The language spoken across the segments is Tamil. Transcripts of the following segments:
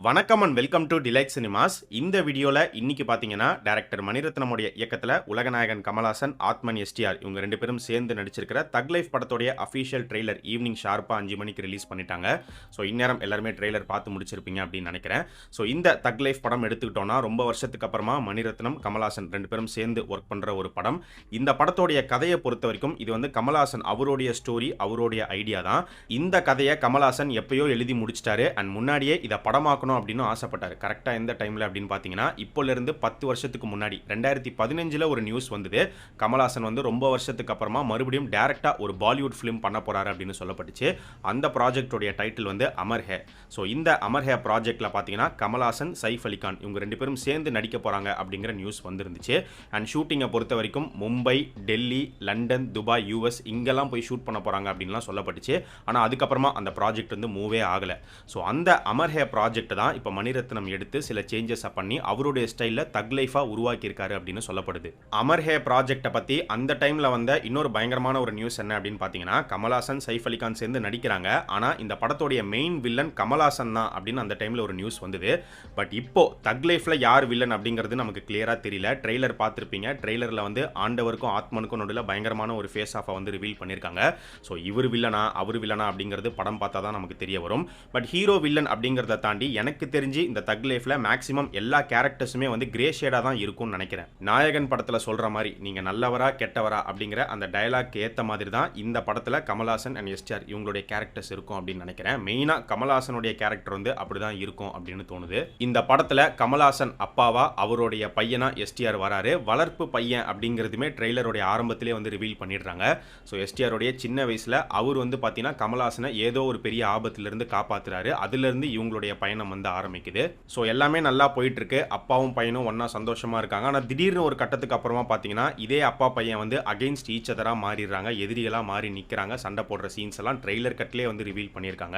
வணக்கம் and welcome to delight cinemas. இந்த வீடியோவில் இன்னைக்கு பார்த்தீங்கன்னா டைரக்டர் மணிரத்னமுடைய இயக்கத்தில் உலகநாயகன் கமல்ஹாசன், ஆத்மன் எஸ்டிஆர் இவங்க 2 பேரும் சேர்ந்து நடிச்சிருக்கிற தக் லைஃப் படத்தோடைய அஃபிஷியல் ட்ரெய்லர் ஈவினிங் ஷார்ப்பாக 5 மணிக்கு ரிலீஸ் பண்ணிட்டாங்க. ஸோ இந்நேரம் எல்லாருமே ட்ரெய்லர் பார்த்து முடிச்சிருப்பீங்க அப்படின்னு நினைக்கிறேன். ஸோ இந்த தக் லைஃப் படம் எடுத்துக்கிட்டோம்னா ரொம்ப வருஷத்துக்கு அப்புறமா மணிரத்னம், கமல்ஹாசன் 2 பேரும் சேர்ந்து ஒர்க் பண்ணுற ஒரு படம். இந்த படத்தோடைய கதையை பொறுத்த வரைக்கும் இது வந்து கமல்ஹாசன் அவருடைய ஸ்டோரி, அவருடைய ஐடியா தான். இந்த கதையை கமல்ஹாசன் எப்பயோ எழுதி முடிச்சிட்டாரு அண்ட் முன்னாடியே இதை படமாக்கணும் அப்படின்னு ஆசைப்பட்டாரு. கரெக்டா எந்த டைம்ல அப்படின்னு பாத்தீங்கன்னா இப்போல இருந்து 10 வருஷத்துக்கு முன்னாடி 2015ல ஒரு நியூஸ் வந்தது. கமல்ஹாசன் வந்து ரொம்ப வருஷத்துக்கு அப்புறமா மறுபடியும் டைரக்டா ஒரு பாலிவுட் ஃபிலிம் பண்ண போறாரு அப்படின்னு சொல்லப்பட்டுச்சு. அந்த ப்ராஜெக்டோட டைட்டில் வந்து அமர் ஹே. ஸோ இந்த அமர் ஹே ப்ராஜெக்ட்ல பாத்தீங்கன்னா கமல்ஹாசன், சைஃப் அலி கான் இவங்க 2 பேரும் சேர்ந்து நடிக்க போறாங்க அப்படிங்கிற நியூஸ் வந்துருந்துச்சு. அண்ட் ஷூட்டிங்கை பொறுத்த வரைக்கும் Mumbai, Delhi, London, Dubai, US இங்கெல்லாம் போய் ஷூட் பண்ண போறாங்க அப்படின்லாம் சொல்லப்பட்டுச்சு. ஆனால் அதுக்கப்புறமா அந்த ப்ராஜெக்ட் வந்து மூவே ஆகல. ஸோ அந்த அமர் ஹே ப்ராஜெக்ட் தான் இப்போ மணிரத்னம் எடுத்து சில சேஞ்சஸ் பண்ணி அவருடைய ஸ்டைலில் தக் லைஃபா உருவாக்கியிருக்காரு அப்படின்னு சொல்லப்படுது. அமர் ஹே ப்ராஜெக்டை பற்றி அந்த டைமில் வந்த இன்னொரு பயங்கரமான ஒரு நியூஸ் என்ன அப்படின்னு பார்த்தீங்கன்னா, கமல்ஹாசன், சைஃப் அலி கான் சேர்ந்து நடிக்கிறாங்க. ஆனால் இந்த படத்தோடைய மெயின் வில்லன் கமல்ஹாசன் தான் அப்படின்னு அந்த டைமில் ஒரு நியூஸ் வந்தது. பட் இப்போ தக் லைஃப்ல யார் வில்லன் அப்படிங்கிறது நமக்கு கிளியராக தெரியல. ட்ரெய்லர் பார்த்துருப்பீங்க. ட்ரெய்லரில் வந்து ஆண்டவருக்கும் ஆத்மனுக்கும் நடுவில் பயங்கரமான ஒரு ஃபேஸ் ஆஃபை வந்து ரிவீல் பண்ணியிருக்காங்க. ஸோ இவர் வில்லனா அவர் வில்லனா அப்படிங்கிறது படம் பார்த்தா தான் நமக்கு தெரிய வரும். பட் ஹீரோ வில்லன் அப்படிங்கிறத தாண்டி எனக்கு தெரிஞ்சு இந்த தக் லைஃப்ல மேக்ஸிமம் எல்லா கேரக்டர்ஸுமே வந்து கிரே ஷேடா தான் இருக்கும்னு நினைக்கிறேன். நாயகன் படத்துல சொல்ற மாதிரி நீங்க நல்லவரா கெட்டவரா அப்படிங்கிற அந்த டயலாக் ஏத்த மாதிரி தான் இந்த படத்துல கமல்ஹாசன் அண்ட் எஸ்டிஆர் இவங்களுடைய கேரக்டர்ஸ் இருக்கும் அப்படின்னு நினைக்கிறேன். மெயினா கமல்ஹாசனுடைய கேரக்டர் வந்து அப்படிதான் இருக்கும் அப்படின்னு தோணுது. இந்த படத்துல கமல்ஹாசன் அப்பாவா அவருடைய பையனா எஸ்டிஆர் வராரு. வளர்ப்பு பையன் அப்படிங்கிறதுமே ட்ரெய்லருடைய ஆரம்பத்திலே வந்து ரிவீல் பண்ணிடுறாங்க. ஸோ எஸ்டிஆருடைய சின்ன வயசுல அவர் வந்து பார்த்தீங்கன்னா கமல்ஹாசனை ஏதோ ஒரு பெரிய ஆபத்திலிருந்து காப்பாத்துறாரு. அதுல இருந்து இவங்களுடைய பயணம் வந்து ஆரம்பிக்குது. ஸோ எல்லாமே நல்லா போயிட்டு இருக்கு. அப்பாவும் பையனும் ஒன்னா சந்தோஷமா இருக்காங்க. ஆனால் திடீர்னு ஒரு கட்டத்துக்கு அப்புறமா பார்த்தீங்கன்னா இதே அப்பா பையன் வந்து அகைன்ஸ்ட் ஈச் அதரா மாறிடுறாங்க. எதிரிகளா மாறி நிற்கிறாங்க. சண்டை போடுற சீன்ஸ் எல்லாம் ட்ரெய்லர் கட்லேயே வந்து ரிவீல் பண்ணியிருக்காங்க.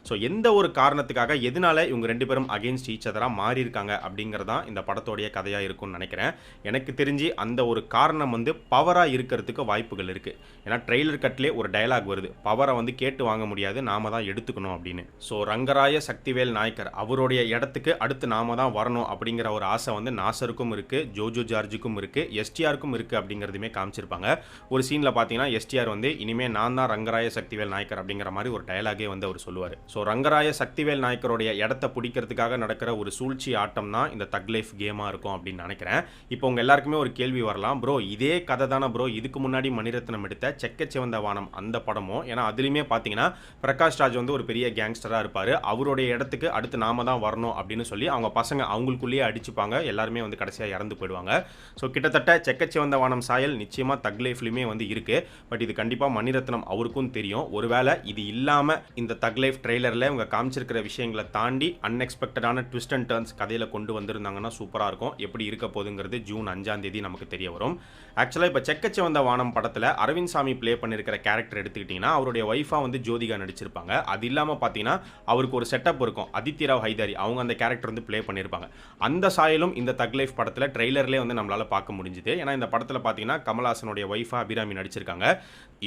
ஸோ எந்த ஒரு காரணத்துக்காக எதனால இவங்க 2 பேரும் அகைன்ஸ்ட் ஈச் அதரா மாறி இருக்காங்க அப்படிங்கிறதான் இந்த படத்தோடைய கதையா இருக்கும்னு நினைக்கிறேன். எனக்கு தெரிஞ்சு அந்த ஒரு காரணம் வந்து பவரா இருக்கிறதுக்கு வாய்ப்புகள் இருக்கு. ஏன்னா ட்ரெய்லர் கட்லேயே ஒரு டயலாக் வருது, பவரை வந்து கேட்டு வாங்க முடியாது, நாம தான் எடுத்துக்கணும் அப்படின்னு. ஸோ ரங்கராய சக்திவேல் நாயக்கர் அவருடைய இடத்துக்கு அடுத்து நாம தான் வரணும் அப்படிங்கிற ஒரு ஆசை வந்து நாசருக்கும் இருக்கு, ஜோஜோ ஜார்ஜுக்கும் இருக்கு, எஸ்டிஆருக்கும் இருக்கு அப்படிங்கிறதுமே காமிச்சிருப்பாங்க. ஒரு சீன்ல பார்த்தீங்கன்னா எஸ்டிஆர் வந்து இனிமே நான் தான் ரங்கராய சக்திவேல் நாயக்கர் அப்படிங்கிற மாதிரி ஒரு டயலாகே வந்து அவர் சொல்லுவார். ஸோ ரங்கராய சக்திவேல் நாயக்கருடைய இடத்தை பிடிக்கிறதுக்காக நடக்கிற ஒரு சூழ்ச்சி ஆட்டம் தான் இந்த தக் லைஃப் கேமாக இருக்கும் அப்படின்னு நினைக்கிறேன். இப்போ உங்க எல்லாருக்குமே ஒரு கேள்வி வரலாம், ப்ரோ இதே கதை தானே ப்ரோ இதுக்கு முன்னாடி மணிரத்னம் எடுத்த செக்கச்சிவந்த வானம் அந்த படமும்? ஏன்னா அதுலேயுமே பார்த்தீங்கன்னா பிரகாஷ் ராஜ் வந்து ஒரு பெரிய கேங்ஸ்டராக இருப்பார். அவருடைய இடத்துக்கு அடுத்து நாம தான் வரணும் அப்படின்னு சொல்லி அவங்க பசங்க அவங்களுக்குள்ளேயே அடிச்சுப்பாங்க. எல்லாருமே வந்து கடைசியாக இறந்து போயிடுவாங்க. ஸோ கிட்டத்தட்ட செக்கச்சிவந்த வானம் சாயல் நிச்சயமாக தக் லைஃப்லையுமே வந்து இருக்கு. பட் இது கண்டிப்பாக மணிரத்னம் அவருக்கும் தெரியும். ஒருவேளை இது இல்லாமல் இந்த தக் லைஃப் ட்ரெய்லரில் இவங்க காமிச்சிருக்கிற விஷயங்களை தாண்டி அன்எக்ஸ்பெக்டடான ட்விஸ்ட் அண்ட் டர்ன்ஸ் கதையில் கொண்டு வந்திருந்தாங்கன்னா சூப்பராக இருக்கும். எப்படி இருக்க போகுதுங்கிறது ஜூன் 5ஆம் தேதி நமக்கு தெரிய வரும். ஆக்சுவலாக இப்போ செக்கச்சிவந்த வானம் படத்தில் அரவிந்த் சாமி ப்ளே பண்ணியிருக்கிற கேரக்டர் எடுத்துக்கிட்டிங்கன்னா அவருடைய ஒய்ஃபாக வந்து ஜோதிகா நடிச்சிருப்பாங்க. அது இல்லாமல் பார்த்தீங்கன்னா அவருக்கு ஒரு செட்டப் இருக்கும், ஆதித்யராவ் ஹைதாரி அவங்க அந்த கேரக்டர் வந்து ப்ளே பண்ணியிருப்பாங்க. அந்த சாயலும் இந்த தக் லைஃப் படத்தில் ட்ரெய்லர்லேயே வந்து நம்மளால் பார்க்க முடிஞ்சுது. ஏன்னா இந்த படத்தில் பார்த்தீங்கன்னா கமல்ஹாசனுடைய ஒய்ஃபா அபிராமி நடிச்சிருக்காங்க.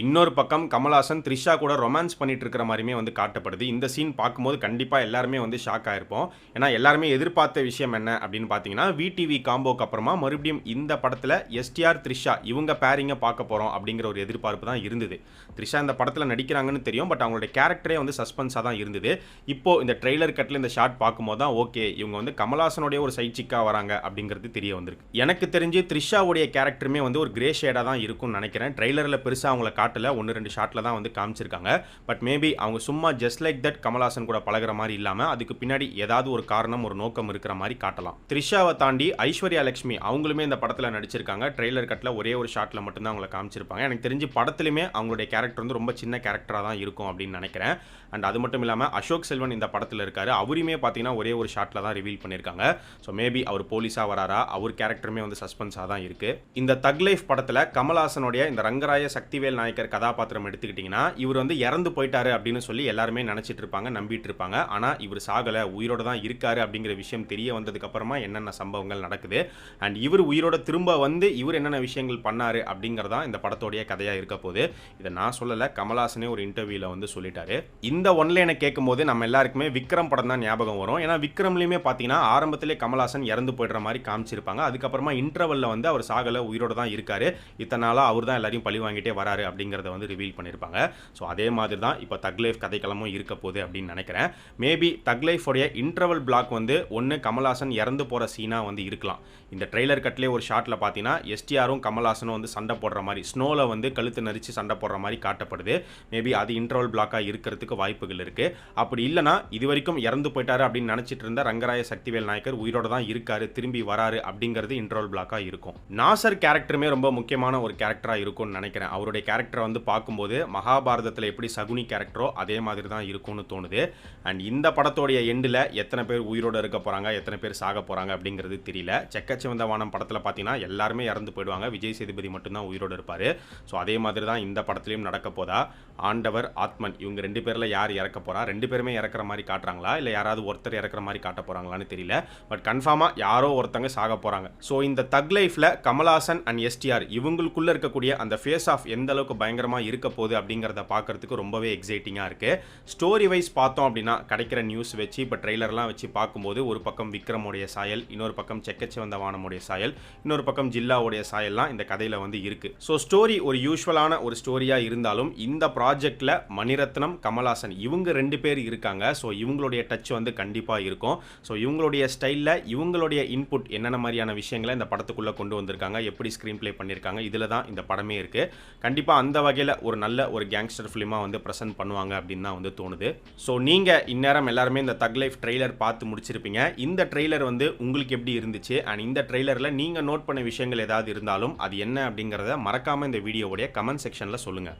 இன்னொரு பக்கம் கமல்ஹாசன் த்ரிஷா கூட ரொமான்ஸ் பண்ணிட்டு இருக்கிற மாதிரியுமே வந்து காட்டப்படுது. இந்த சீன் பார்க்கும்போது கண்டிப்பாக எல்லாருமே வந்து ஷாக் ஆயிருப்போம். ஏன்னா எல்லாருமே எதிர்பார்த்த விஷயம் என்ன அப்படின்னு பார்த்தீங்கன்னா விடிவி காம்போக்கு அப்புறமா மறுபடியும் இந்த படத்தில் எஸ்டிஆர் த்ரிஷா இவங்க பேரிங்கை பார்க்க போகிறோம் அப்படிங்கிற ஒரு எதிர்பார்ப்பு தான் இருந்தது. த்ரிஷா இந்த படத்தில் நடிக்கிறாங்கன்னு தெரியும், பட் அவங்களுடைய கேரக்டரே வந்து சஸ்பென்ஸாக தான் இருந்தது. இப்போ இந்த ட்ரெய்லர் கட்டில் இந்த ஷாட் பார்க்கும்போது தான் ஓகே இவங்க வந்து கமல்ஹாசனுடைய ஒரு சைட் சிக்கா வராங்க அப்படிங்கிறது தெரிய வந்திருக்கு. எனக்கு தெரிஞ்சு த்ரிஷாவுடைய கேரக்டருமே வந்து ஒரு கிரே ஷேடாக தான் இருக்கும்னு நினைக்கிறேன். ட்ரெய்லரில் பெருசாக அவங்கள காட்டல, 1-2 ஷாட்டில் தான் வந்து காமிச்சிருக்காங்க. பட் மேபி அவங்க சும்மா ஜஸ்ட் லைக் தட் கமல்ஹாசன் கூட பழகிற மாதிரி இல்லாமல் அதுக்கு பின்னாடி ஏதாவது ஒரு காரணம் ஒரு நோக்கம் இருக்கிற மாதிரி காட்டலாம். த்ரிஷாவை தாண்டி ஐஸ்வர்யா லட்சுமி அவங்களுமே இந்த படத்தில் நடிச்சிருக்காங்க. ட்ரெய்லர் கட்டில் ஒரே ஒரு ஷாட்டில் மட்டும்தான் அவங்கள காமிச்சிருப்பாங்க. எனக்கு தெரிஞ்சு படத்துலையுமே அவங்களுடைய கேரக்டர் வந்து ரொம்ப சின்ன கேரக்டராக தான் இருக்கும் அப்படின்னு நினைக்கிறேன். அண்ட் அது மட்டும் இல்லாமல் அசோக் செல்வன் இந்த படத்தில் இருக்காரு. அவருமே பார்த்தீங்கன்னா ஒரே ஒரு ஷாட்டில் தான் ரிவீல் பண்ணியிருக்காங்க. ஸோ மேபி அவர் போலீஸாக வராரா, அவர் கேரக்டருமே வந்து சஸ்பென்ஸாக தான் இருக்கு. இந்த தக் லைஃப் படத்தில் கமல்ஹாசனுடைய இந்த ரங்கராய சக்திவேல் நாயக்கர் கதாபாத்திரம் எடுத்துக்கிட்டிங்கன்னா இவர் வந்து இறந்து போயிட்டாரு அப்படின்னு சொல்லி எல்லாருமே நினச்சிட்டு இருப்பாங்க, நம்பிட்டு இருப்பாங்க. ஆனால் இவர் சாகலை, உயிரோட தான் இருக்காரு அப்படிங்கிற விஷயம் தெரிய வந்ததுக்கு அப்புறமா என்னென்ன சம்பவங்கள் நடக்குது அண்ட் இவர் உயிரோட திரும்ப வந்து இவர் என்னென்ன விஷயங்கள் பண்ணாரு அப்படிங்கிறதா இந்த படத்தோடைய கதையாக இருக்க போது. இதை நான் சொல்லலை, கமல்ஹாசனே ஒரு இன்டர்வியூவில் வந்து சொல்லிட்டாரு. இந்த ஒன்லைனை கேட்கும்போது நம்ம எல்லாருக்குமே விக்ரம் படம் தான் ஞாபகம் ஞாபகம் வரும். ஏன்னா விக்ரம்லயுமே பார்த்தீங்கன்னா ஆரம்பத்திலே கமல்ஹாசன் இறந்து போயிடுற மாதிரி காமிச்சிருப்பாங்க. அதுக்கப்புறமா இன்டர்வல்ல வந்து அவர் சாகல, உயிரோட தான் இருக்காரு. இத்தனை நாளா அவர் தான் எல்லாரையும் பழி வாங்கிட்டே வராரு அப்படிங்கிறத வந்து ரிவீல் பண்ணியிருப்பாங்க. ஸோ அதே மாதிரி தான் இப்போ தக் லைஃப் கதைக்களமும் இருக்க போகுது அப்படின்னு நினைக்கிறேன். மேபி தக் லைஃப் உடைய இன்டர்வல் பிளாக் வந்து ஒன்று கமல்ஹாசன் இறந்து போகிற சீனாக வந்து இருக்கலாம். இந்த ட்ரெய்லர் கட்லேயே ஒரு ஷாட்டில் பார்த்தீங்கன்னா எஸ்டிஆரும் கமல்ஹாசனும் வந்து சண்டை போடுற மாதிரி, ஸ்னோவில் வந்து கழுத்து நரிச்சு சண்டை போடுற மாதிரி காட்டப்படுது. மேபி அது இன்டர்வல் பிளாக்காக இருக்கிறதுக்கு வாய்ப்புகள் இருக்குது. அப்படி இல்லைனா இது வரைக்கும் இறந்து போயிட்டாரு அப்படின்னு நினச்சிட்டு இருந்த ரங்கராய சக்திவேல் நாயக்கர் உயிரோட தான் இருக்காரு, திரும்பி வராரு அப்படிங்கிறது இன்டர்வல் பிளாக்காக இருக்கும். நாசர் கேரக்டருமே ரொம்ப முக்கியமான ஒரு கேரக்டராக இருக்கும்னு நினைக்கிறேன். அவருடைய கேரக்டரை வந்து பார்க்கும்போது மகாபாரதத்தில் எப்படி சகுனி கேரக்டரோ அதே மாதிரி தான் இருக்கும்னு தோணுது. அண்ட் இந்த படத்தோடைய எண்டில் எத்தனை பேர் உயிரோடு இருக்க போகிறாங்க, எத்தனை பேர் சாக போகிறாங்க அப்படிங்கிறது தெரியல. செக்கச்சிவந்த வானம் படத்தில் பார்த்தீங்கன்னா எல்லாருமே இறந்து போயிடுவாங்க, விஜய் சேதுபதி மட்டும்தான் உயிரோடு இருப்பார். ஸோ அதே மாதிரி தான் இந்த படத்துலையும் நடக்க போதா. ஆண்டவர், ஆத்மன் இவங்க 2 பேரில் யார் இறக்க போகிறா, 2 பேருமே இறக்குற மாதிரி காட்டுறாங்களா இல்லை யாராவது ஒருத்தர் இறக்குற மாதிரி காட்ட போகிறாங்களான்னு தெரியல. பட் கன்ஃபார்மாக யாரோ ஒருத்தங்க சாக போகிறாங்க. ஸோ இந்த தக் லைஃப்பில் கமல்ஹாசன் அண்ட் எஸ்டிஆர் இவங்களுக்குள்ளே இருக்கக்கூடிய அந்த ஃபேஸ் ஆஃப் எந்த அளவுக்கு பயங்கரமாக இருக்க போகுது அப்படிங்கிறத பார்க்கறதுக்கு ரொம்பவே எக்ஸைட்டிங்காக இருக்குது. ஸ்டோரி வைஸ் பார்த்தோம் அப்படின்னா கிடைக்கிற நியூஸ் வச்சு இப்போ ட்ரெய்லர்லாம் வச்சு பார்க்கும்போது ஒரு பக்கம் விக்ரமுடைய சாயல், இன்னொரு பக்கம் செக்கச்சிவந்த வானமுடைய சாயல், இன்னொரு பக்கம் ஜில்லாவுடைய சாயல்லாம் இந்த கதையில் வந்து இருக்குது. ஸோ ஸ்டோரி ஒரு யூஸ்வலான ஒரு ஸ்டோரியாக இருந்தாலும் இந்த ப்ராஜெக்டில் மணிரத்னம், கமல்ஹாசன் இவங்க 2 பேர் இருக்காங்க. ஸோ இவங்களுடைய டச் வந்து கண்டிப்பாக இருக்கும். ஸோ இவங்களுடைய ஸ்டைலில் இவங்களுடைய இன்புட் என்னென்ன மாதிரியான விஷயங்களை இந்த படத்துக்குள்ளே கொண்டு வந்திருக்காங்க, எப்படி ஸ்க்ரீன் ப்ளே பண்ணியிருக்காங்க, இதில் தான் இந்த படமே இருக்குது. கண்டிப்பாக அந்த வகையில் ஒரு நல்ல ஒரு கேங்ஸ்டர் ஃபிலிமாக வந்து ப்ரெசென்ட் பண்ணுவாங்க அப்படின்னு தான் வந்து தோணுது. ஸோ நீங்கள் இந்நேரம் எல்லாருமே இந்த தக் லைஃப் ட்ரெய்லர் பார்த்து முடிச்சிருப்பீங்க. இந்த ட்ரெய்லர் வந்து உங்களுக்கு எப்படி இருந்துச்சு அண்ட் இந்த ட்ரெய்லரில் நீங்கள் நோட் பண்ண விஷயங்கள் ஏதாவது இருந்தாலும் அது என்ன அப்படிங்கிறத மறக்காமல் இந்த வீடியோவுடைய கமெண்ட் செக்ஷனில் சொல்லுங்கள்.